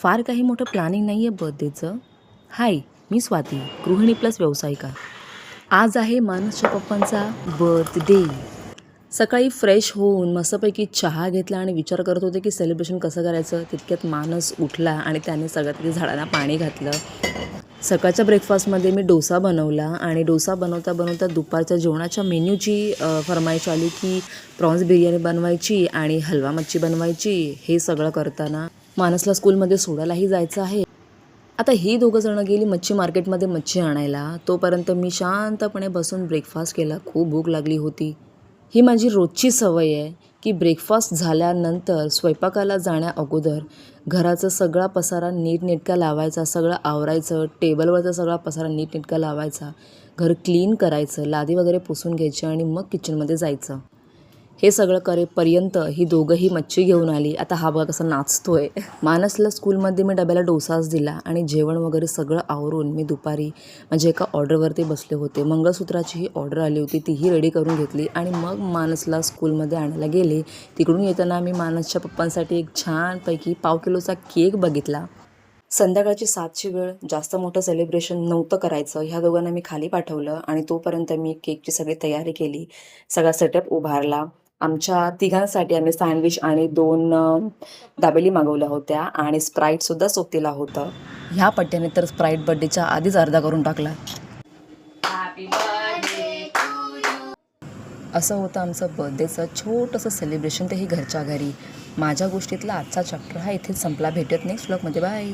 फार काही मोठं प्लॅनिंग नाही आहे बर्थडेचं. हाय, मी स्वाती, गृहिणी प्लस व्यावसायिका. आज आहे मानसच्या पप्पांचा बर्थडे. सकाळी फ्रेश होऊन मस्तपैकी चहा घेतला आणि विचार करत होते की सेलिब्रेशन कसं करायचं. तितक्यात मानस उठला आणि त्याने सगळ्यात आधी झाडांना पाणी घातलं. सकाळच्या ब्रेकफास्टमध्ये मी डोसा बनवला आणि डोसा बनवता बनवता दुपारच्या जेवणाच्या मेन्यूची फरमाईश आली की प्रॉन्स बिर्याणी बनवायची आणि हलवा मच्छी बनवायची. हे सगळं करताना मानसला स्कूलमध्ये सोडायलाही जायचं आहे. आता ही दोघं जणं गेली मच्छी मार्केटमध्ये मच्छी आणायला. तोपर्यंत मी शांतपणे बसून ब्रेकफास्ट केला. खूप भूक लागली होती. ही माझी रोजची सवय आहे की ब्रेकफास्ट झाल्यानंतर स्वयंपाकाला जाण्या अगोदर घराचा सगळा पसारा नीटनेटका लावायचा, सगळं आवरायचं, टेबलवरचा सगळा पसारा नीटनेटका लावायचा, घर क्लीन करायचं, लादी वगैरे पुसून घ्यायची आणि मग किचनमध्ये जायचं. हे सगळं करेपर्यंत ही दोघंही मच्छी घेऊन आली. आता हा बघा कसा नाचतोय. मानसला स्कूलमध्ये मी डब्याला डोसाच दिला आणि जेवण वगैरे सगळं आवरून मी दुपारी म्हणजे एका ऑर्डरवरती बसले होते. मंगळसूत्राची ही ऑर्डर आली होती, तीही रेडी करून घेतली आणि मग मानसला स्कूलमध्ये आणायला गेले. तिकडून येताना मी मानसच्या पप्पांसाठी एक छानपैकी 1/2 किलोचा केक बघितला. संध्याकाळची 7ची वेळ, जास्त मोठं सेलिब्रेशन नव्हतं करायचं. ह्या दोघांना मी खाली पाठवलं आणि तोपर्यंत मी केकची सगळी तयारी केली, सगळा सेटअप उभारला. आमच्या तिघांसाठी आम्ही सँडविच आणि 2 दाबेली मागवल्या होत्या आणि स्प्राईटसुद्धा सोबतीला होतं. ह्या पट्ट्याने तर स्प्राईट बर्थडेच्या आधीच अर्धा करून टाकला. असं होतं आमचं बर्थडेचं छोटंसं सेलिब्रेशन, तेही घरच्या घरी. माझ्या गोष्टीतला आजचा चॅप्टर हा इथेच संपला. भेटत नेक्स्ट व्लॉगमध्ये. बाय.